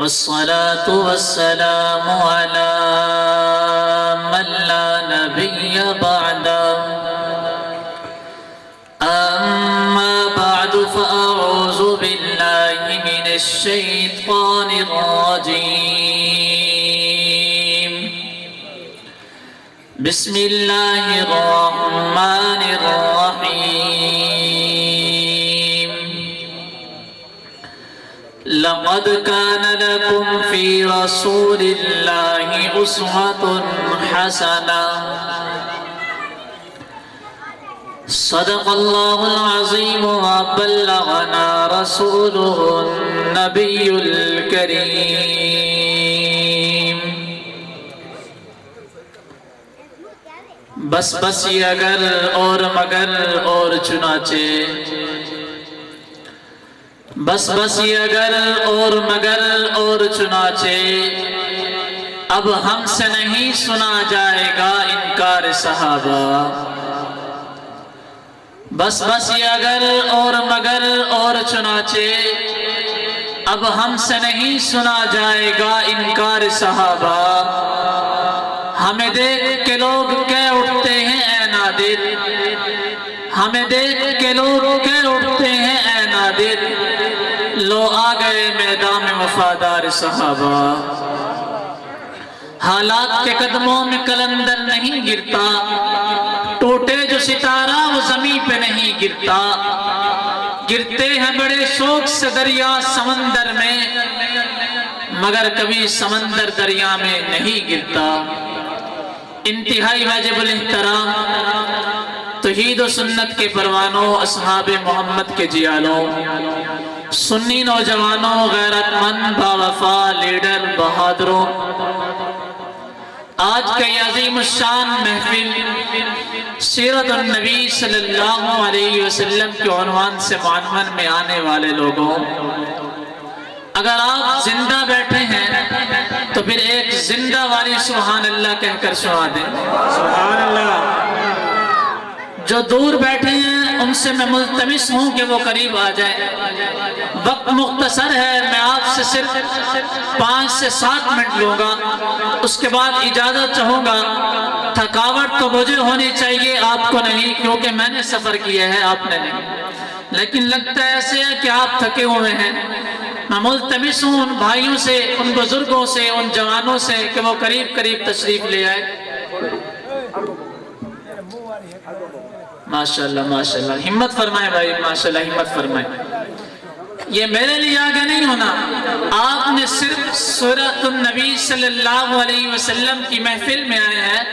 والصلاة والسلام على من لا نبي بعده أما بعد فأعوذ بالله من الشيطان الرجيم بسم الله الرحمن الرحيم لقد كان لكم في رسول الله أسوة حسنة صدق الله العظيم وبلغنا رسوله النبي الكريم بس یہ اگر اور مگر اور چنانچہ بس یہ اگر اور مگر اور چنانچہ اب ہم سے نہیں سنا جائے گا انکار صحابہ بس یہ اگر اور مگر اور چنانچہ اب ہم سے نہیں سنا جائے گا انکار صحابہ ہمیں دیکھ کے لوگ کہہ اٹھتے ہیں اے نادر ہمیں دیکھ کے لوگ کہہ اٹھتے ہیں اے نادر لو آ گئے میدان میں وفادار صحابہ حالات کے قدموں میں کلندر نہیں گرتا ٹوٹے جو ستارہ وہ زمین پہ نہیں گرتا گرتے ہیں بڑے شوق سے دریا سمندر میں مگر کبھی سمندر دریا میں نہیں گرتا انتہائی واجب الاحترام توحید و سنت کے پروانوں اصحاب محمد کے جیالوں سنی نوجوانوں غیرت مند باوفا لیڈر بہادروں آج کا یہ عظیم الشان محفل سیرت النبی صلی اللہ علیہ وسلم کے عنوان سے معنون میں آنے والے لوگوں اگر آپ زندہ بیٹھے ہیں تو پھر ایک زندہ والی سبحان اللہ کہہ کر سنا دیں سبحان اللہ جو دور بیٹھے ہیں ان سے میں ملتمس ہوں کہ وہ قریب آ جائیں وقت مختصر ہے میں آپ سے صرف 5 سے 7 منٹ لوں گا اس کے بعد اجازت چاہوں گا تھکاوٹ تو مجھے ہونی چاہیے آپ کو نہیں کیونکہ میں نے سفر کیا ہے آپ نے نہیں لیکن لگتا ہے ایسے ہے کہ آپ تھکے ہوئے ہیں میں ملتمس ہوں ان بھائیوں سے ان بزرگوں سے ان جوانوں سے کہ وہ قریب تشریف لے آئے ماشاءاللہ ماشاءاللہ ہمت فرمائے بھائی ماشاءاللہ ہمت فرمائے یہ میرے لیے آگے نہیں ہونا آپ نے صرف سورۃ النبی صلی اللہ علیہ وسلم کی محفل میں آئے ہیں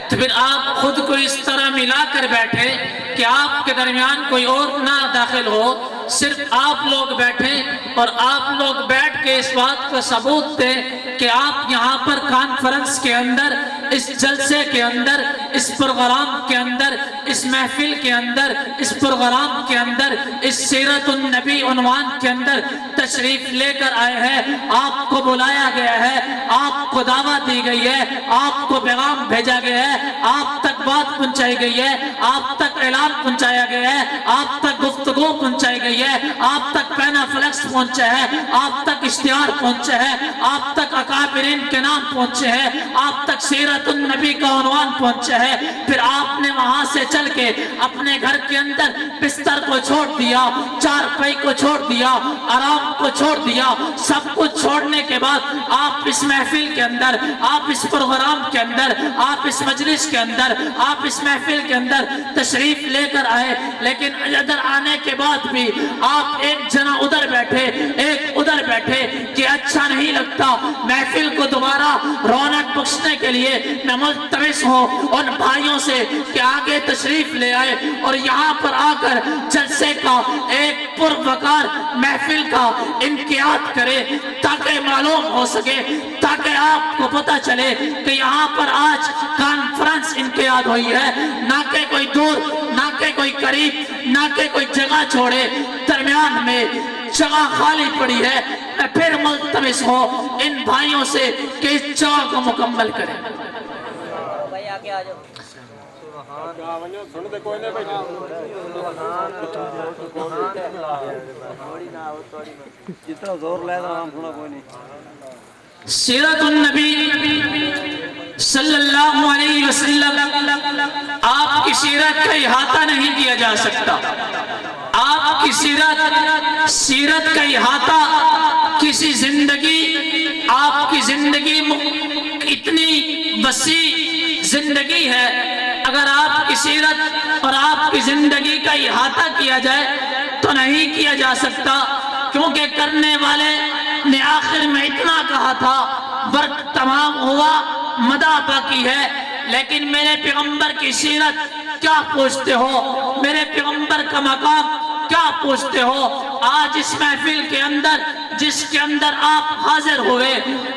تو پھر آپ خود کو اس طرح ملا کر بیٹھے کہ آپ کے درمیان کوئی اور نہ داخل ہو صرف آپ لوگ بیٹھے اور آپ لوگ بیٹھ کے اس بات کا ثبوت دیں کہ آپ یہاں پر کانفرنس کے اندر اس جلسے کے اندر اس پروگرام کے اندر اس محفل کے اندر اس پروگرام کے اندر اس سیرت النبی عنوان کے اندر تشریف لے کر آئے ہیں آپ کو بلایا گیا ہے آپ کو دعوت دی گئی ہے آپ کو پیغام بھیجا گیا ہے آپ تک بات پہنچائی گئی ہے آپ تک اعلان پہنچایا گیا ہے آپ تک گفتگو پہنچائی گئی ہے آپ تک پینا فلیکس پہنچا ہے آپ تک اشتہار پہنچا ہے آپ تک اکابرین کے نام پہنچے ہیں آپ تک سیرت النبی کا عنوان پہنچا ہے پھر آپ نے وہاں سے چل کے اپنے گھر کے اندر بستر کو چھوڑ دیا چارپائی کو چھوڑ دیا آرام کو چھوڑ دیا سب کچھ چھوڑنے کے بعد آپ اس محفل کے اندر آپ اس پروگرام کے اندر آپ اس مجلس کے اندر آپ اس محفل کے اندر تشریف لے کر آئے لیکن ادھر آنے کے بعد بھی آپ ایک جنا ادھر بیٹھے ایک ادھر بیٹھے کہ اچھا نہیں لگتا محفل کو دوبارہ رونق بخشنے کے لیے میں ملتمس ہوں ان بھائیوں سے کہ آگے تشریف لے آئے اور یہاں پر آ کر جلسے کا ایک پروقار محفل کا انعقاد کرے تاکہ معلوم ہو سکے تاکہ آپ کو پتہ چلے کہ یہاں پر آج کانفرنس انعقاد ہوئی ہے نہ کہ کوئی دور نہ کہ کوئی قریب نہ کہ کوئی جگہ چھوڑے درمیان میں جگہ خالی پڑی ہے میں پھر ملتمس ہوں ان بھائیوں سے کہ اس جگہ کو مکمل کریں جتنا زور لے رہا ہم سنا کوئی نہیں سیرت النبی صلی اللہ علیہ وسلم، آپ کی سیرت کا احاطہ نہیں کیا جا سکتا۔ آپ کی سیرت کا احاطہ کسی زندگی، آپ کی زندگی اتنی وسیع زندگی ہے، اگر آپ کی سیرت اور آپ کی زندگی کا احاطہ کیا جائے تو نہیں کیا جا سکتا، کیونکہ کرنے والے نے آخر میں اتنا کہا تھا، وقت تمام ہوا، مدہ باقی ہے، لیکن میرے پیغمبر کی سیرت کیا پوچھتے ہو، میرے پیغمبر کا مقام کیا پوچھتے ہو؟ آج اس محفل کے اندر جس کے اندر آپ حاضر ہوئے،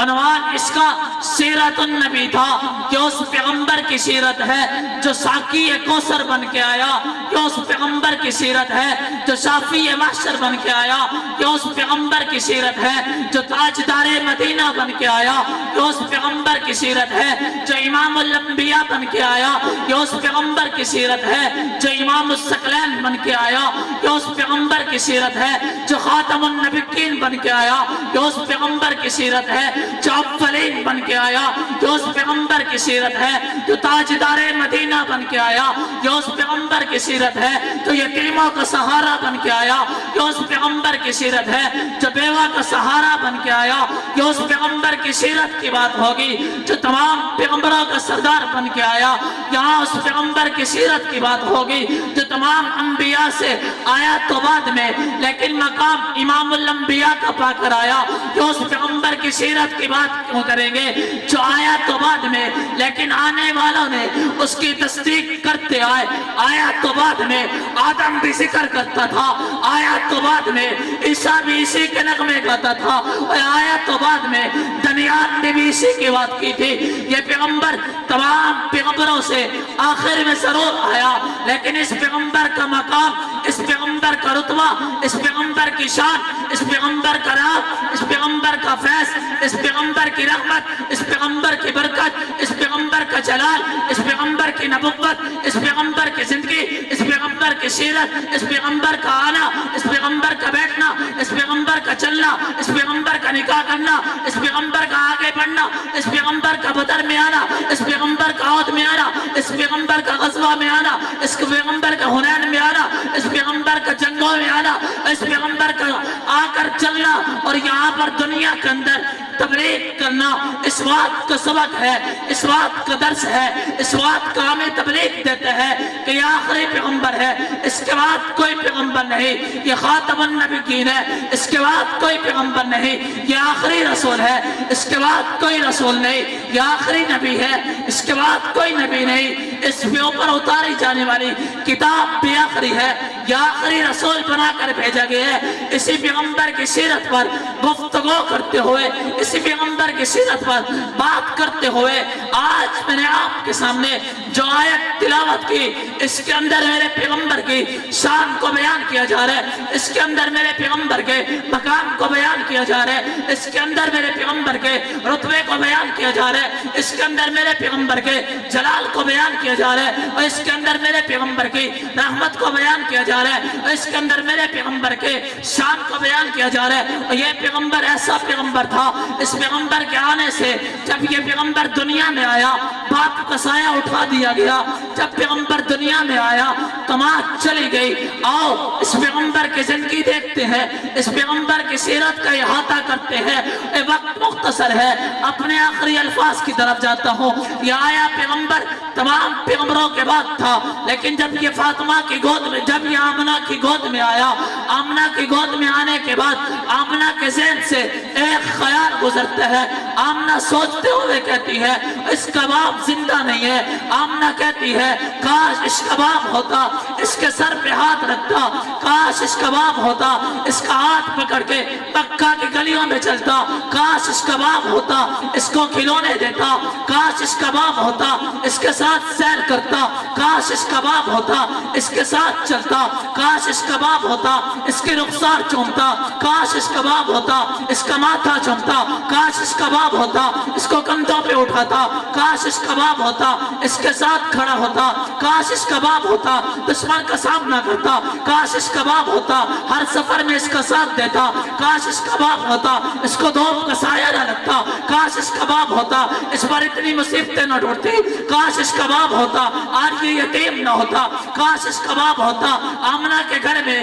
عنوان اس کا سیرت النبی تھا، کہ اس پیغمبر کی سیرت ہے جو ساقی کوثر بن کے آیا، کہ اس پیغمبر کی سیرت ہے جو شافی محشر بن کے آیا، کہ اس پیغمبر کی سیرت ہے جو تاجدار مدینہ بن کے آیا، کہ اس پیغمبر کی سیرت ہے جو امام الانبیاء بن کے آیا، کہ اس پیغمبر کی سیرت ہے جو امام الثقلین بن کے آیا، کہ اس پیغمبر کی سیرت ہے جو خاتم النبیین بن کے آیا، کہ اس پیغمبر کی سیرت ہے جو اولین بن کے آیا، کہ اس پیغمبر کی سیرت ہے جو تاجدار مدینہ بن کے آیا، کہ اس پیغمبر کی سیرت ہے جو یتیموں کا سہارا بن کے آیا، کہ اس پیغمبر کی سیرت ہے جو بیوہ کا سہارا بن کے آیا، کہ اس پیغمبر کی سیرت کی بات ہوگی جو تمام پیغمبروں کا سردار بن کے آیا، یہاں اس پیغمبر کی سیرت کی بات ہوگی جو تمام انبیاء سے آیا تو بعد میں، لیکن مقام امام الانبیاء کا پا کر آیا، کہ اس پیغمبر کی سیرت کی بات کیوں کریں گے جو آیا تو بعد میں، لیکن آنے والوں نے اس کی تصدیق کرتے آئے، آیا تو بعد میں آدم بھی ذکر کرتا تھا، آیا تو بعد میں عیسیٰ بھی اسی کے نغمے گاتا تھا، اور آیا تو بعد میں دنیان نے بھی اسی کی بات کی تھی۔ یہ پیغمبر تمام پیغمبروں سے آخر میں ضرور آیا، لیکن اس پیغمبر کا مقام، اس پیغمبر کا رتبہ، اس پیغمبر کی شان، اس پیغمبر کا راز، اس پیغمبر کا فیض، اس پیغمبر کی رحمت، اس پیغمبر کی برکت، اس پیغمبر کا جلال، اس پیغمبر کی نبوت، اس پیغمبر کی زندگی، اس پیغمبر کی سیرت، اس پیغمبر کا آنا، اس پیغمبر کا بیٹھنا، اس پیغمبر کا چلنا، اس پیغمبر کا نکاح کرنا، اس پیغمبر کا آگے بڑھنا، اس پیغمبر کا بدر میں آنا، اس پیغمبر کا عہد میں آنا، اس پیغمبر کا غزوہ میں آنا، اس پیغمبر کا حنین میں آنا، اس پیغمبر کا جنگوں میں آنا، اس پیغمبر کا آ کر چلنا اور یہاں پر دنیا کے اندر تبلیغ کرنا، اس بات کا سبق ہے، اس بات کا درس ہے، اس بات کا ہمیں تبلیغ دیتے ہیں کہ یہ آخری پیغمبر ہے، اس کے بعد کوئی پیغمبر نہیں، یہ خاتم النبیین ہے، اس کے بعد کوئی پیغمبر نہیں، یہ آخری رسول ہے، اس کے بعد کوئی رسول نہیں، یہ آخری نبی ہے، اس کے بعد کوئی نبی نہیں، اس پہ اوپر اتاری جانے والی کتاب بھی آخری ہے، یہ آخری رسول بنا کر بھیجا گیا ہے۔ اسی پیغمبر کی سیرت پر گفتگو کرتے ہوئے، اسی پیغمبر کی سیرت پر بات کرتے ہوئے، آج میں نے آپ کے سامنے جو آیت تلاوت کی، اس کے اندر میرے پیغمبر کی شان کو بیان کیا جا رہا ہے، اس کے اندر میرے پیغمبر کے مقام کو بیان کیا جا رہا ہے، اس کے اندر میرے پیغمبر کے رتبے کو بیان کیا جا رہا ہے، اس کے اندر میرے پیغمبر کے جلال کو بیان کیا جا رہا ہے، اور اس کے اندر میرے پیغمبر کی رحمت کو بیان کیا جا رہا ہے، اور اس کے اندر میرے پیغمبر کے شان کو بیان کیا جا رہا ہے۔ اور یہ پیغمبر ایسا پیغمبر تھا، اس پیغمبر کے آنے سے جب یہ پیغمبر دنیا میں آیا، باپ کا سایہ اٹھا دیا گیا، جب پیغمبر دنیا میں آیا کمات چلی گئی۔ آؤ اس پیغمبر کی زندگی دیکھتے ہیں، اس پیغمبر کی سیرت کا احاطہ کرتے ہیں۔ اے وقت مختصر ہے، اپنے آخری الفاظ کی طرف جاتا ہوں۔ یہ آیا پیغمبر تمام پیغمبروں کے بعد تھا، لیکن جب یہ فاطمہ کی گود میں، جب یہ آمنہ کی گود میں آیا، آمنہ کی گود میں آنے کے بعد آمنہ کے ذہن سے ایک خیال گزرتا ہے۔ آمنہ سوچتے ہوئے کہتی ہے اس کا باپ زندہ نہیں ہے۔ آمنہ کہتی ہے کاش اس کا باپ ہوتا، اس کے سر پہ ہاتھ رکھتا، کاش اس کا باپ ہوتا، اس کا ہاتھ پکڑ کے مکہ کی گلیوں میں چلتا، کاش اس کا باپ ہوتا، اس کو کھلونے دیتا، کاش اس کا باپ ہوتا، اس کے ساتھ سیر کرتا، کاش اس کا باپ ہوتا، اس کے ساتھ چلتا، کاش اس کا باپ ہوتا، اس کے رخسار چومتا، کاش اس کا باپ ہوتا، اس کا ماتھا چومتا، کاش اس کا باپ ہوتا، اس کو کندھوں پہ اٹھاتا، کاش اس کا باپ ہوتا، اس کے ساتھ کھڑا ہوتا، کاش اس کا باپ ہوتا، دشمن کا سامنا کرتا، کاش اس کا باپ ہوتا، ہر سفر میں اس کا ساتھ دیتا، کاش اس کا باپ ہوتا، اس کو دھوپ کا سایہ نہ لگتا، کاش اس کا باپ ہوتا اس پر اتنی مصیبتیں نہ ڈھونڈتی، کاش اس کا باپ ہوتا آج یہ یتیم نہ ہوتا، کاش اس کا باپ ہوتا آمنہ کے گھر میں،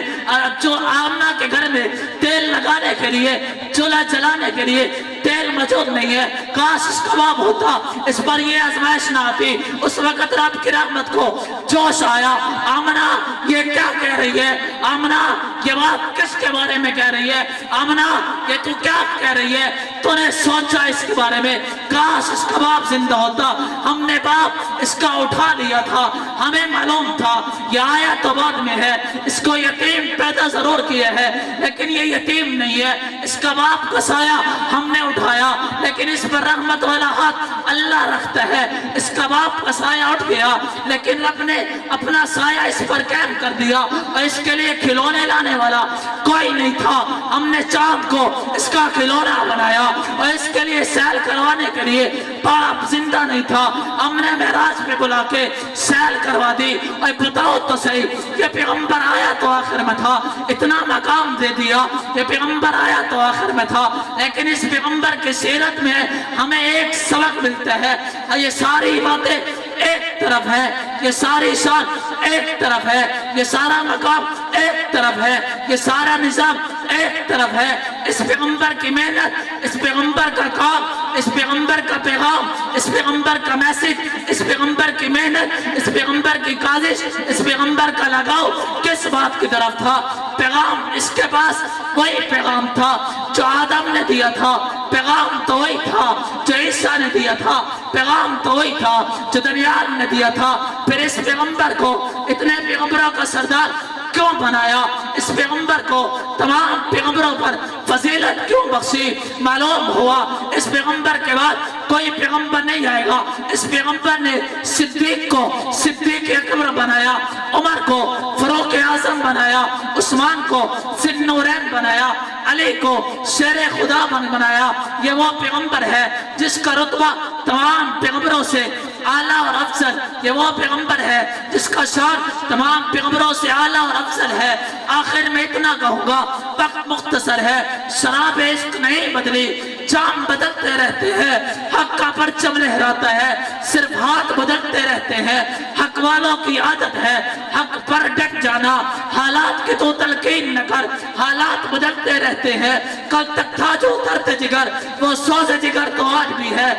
جو آمنہ کے گھر میں تیل لگانے کے لیے، چولہا جلانے کے لیے تیل موجود نہیں ہے، کاش اس کا باپ ہوتا اس پر یہ آزمائش نہ آتی۔ اس وقت رب کی رحمت کو جوش آیا، آمنہ یہ کیا کہہ رہی ہے؟ آمنہ یہ بات کس کے بارے میں کہہ رہی ہے؟ آمنہ یہ تو کیا کہہ رہی ہے؟ تو نے سوچا اس کے بارے میں، کاش اس کا باپ زندہ ہوتا، ہم نے باپ اس کا اٹھا لیا تھا، ہمیں معلوم تھا یہ آیا تو بعد میں ہے، اس کو یتیم پیدا ضرور کیا ہے لیکن یہ یتیم نہیں ہے، اس کا باپ کا سایہ ہم نے اٹھایا لیکن اس پر رحمت والا ہاتھ اللہ رکھتا ہے۔ اس کا باپ کا سایہ اٹھ گیا لیکن رب نے اپنا سایہ اس پر قائم کر دیا، اور اس کے لیے کھلونے لانے والا کوئی نہیں تھا، ہم نے چاند کو اس کا کھلونا بنایا، اور اس کے لیے سیل کروانے کے لیے باپ زندہ نہیں تھا، ہم نے معراج پہ بلا کے سیل کروا دی۔ اور بتاؤ تو صحیح، یہ پیغمبر آیا تو آخر میں تھا، اتنا مقام دے دیا، یہ پیغمبر آیا تو آخر میں تھا، لیکن اس پیغمبر کی سیرت میں ہمیں ایک سبق ملتا ہے، اور یہ ساری باتیں ایک طرف ہے، یہ ساری شان ایک طرف ہے، یہ سارا مقام ایک طرف ہے، یہ سارا نظام ایک طرف ہے۔ اس پیغمبر کی محنت، اس پیغمبر کا کام، اس پیغمبر کا پیغام، اس پیغمبر کا میسج، اس پیغمبر کی محنت، اس پیغمبر کی کاوش، اس پیغمبر کا لگاؤ کس بات کی طرف تھا؟ پیغام اس کے پاس وہی پیغام تھا جو آدم نے دیا تھا، پیغام تو وہی تھا جو عیسیٰ نے دیا تھا، پیغام تو وہی تھا جو دانیال نے دیا تھا۔ پھر اس پیغمبر کو اتنے پیغمبروں کا سردار کیوں بنایا؟ اس پیغمبر کو تمام پیغمبروں پر فضیلت کیوں بخشی؟ معلوم ہوا اس پیغمبر کے بعد کوئی پیغمبر نہیں آئے گا۔ اس پیغمبر نے صدیق کو صدیق اکبر بنایا، عمر کو فاروق اعظم بنایا، عثمان کو ذی النورین بنایا، علی کو شیر خدا بنایا۔ یہ وہ پیغمبر ہے جس کا رتبہ تمام پیغمبروں سے اعلیٰ اور افضل، یہ وہ پیغمبر ہے جس کا شان تمام پیغمبروں سے اعلیٰ اور افضل ہے۔ آخر میں اتنا کہوں گا، وقت مختصر ہے، شراب عشق نہیں بدلی، جام بدلتے رہتے ہیں، حق کا پرچم لہراتا ہے، صرف ہاتھ بدلتے رہتے ہیں، حق والوں کی عادت ہے حق پر ڈٹ جانا، حالات کی تو تلقین نہ کر، حالات بدلتے رہتے ہیں، کل تک تھا جو درد جگر وہ سوز جگر تو آج بھی ہے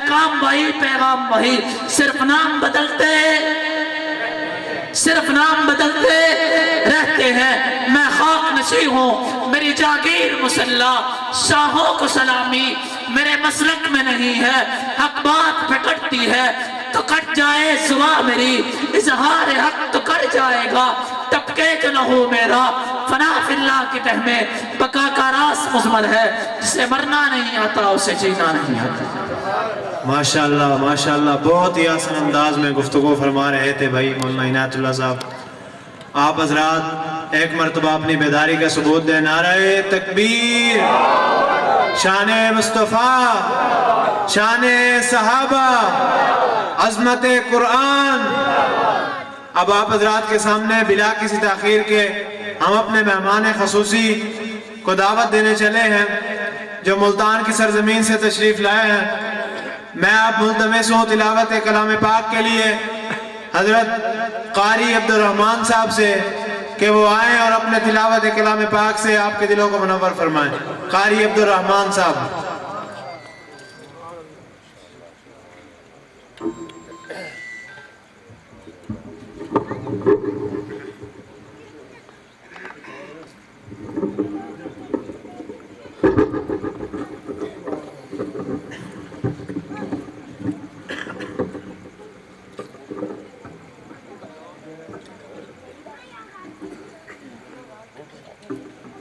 کام وہی پیغام وہی، صرف نام بدلتے رہتے ہیں۔ میں خاک نشیں ہوں، میری جاگیر مسلح، شاہوں کو سلامی میرے مسلک میں نہیں ہے، حق بات پہ کٹتی ہے تو کٹ جائے زباں میری، اظہار حق تو کر جائے گا ٹپکے جو نہ ہو میرا، فنا فی اللہ کی تہ میں بقا کا راز مضمر ہے، جسے مرنا نہیں آتا اسے جینا نہیں آتا۔ ماشاءاللہ ماشاءاللہ، بہت ہی آسان انداز میں گفتگو فرما رہے تھے بھائی مولانا عنایت اللہ صاحب۔ آپ حضرات ایک مرتبہ اپنی بیداری کا ثبوت دیں، نعرہ تکبیر، شان مصطفیٰ، شان صحابہ، عظمت قرآن۔ اب آپ حضرات کے سامنے بلا کسی تاخیر کے ہم اپنے مہمان خصوصی کو دعوت دینے چلے ہیں جو ملتان کی سرزمین سے تشریف لائے ہیں۔ میں آپ ملتمس ہوں تلاوت کلام پاک کے لیے حضرت قاری عبد الرحمن صاحب سے کہ وہ آئیں اور اپنے تلاوت کلام پاک سے آپ کے دلوں کو منور فرمائیں۔ قاری عبد الرحمن صاحب۔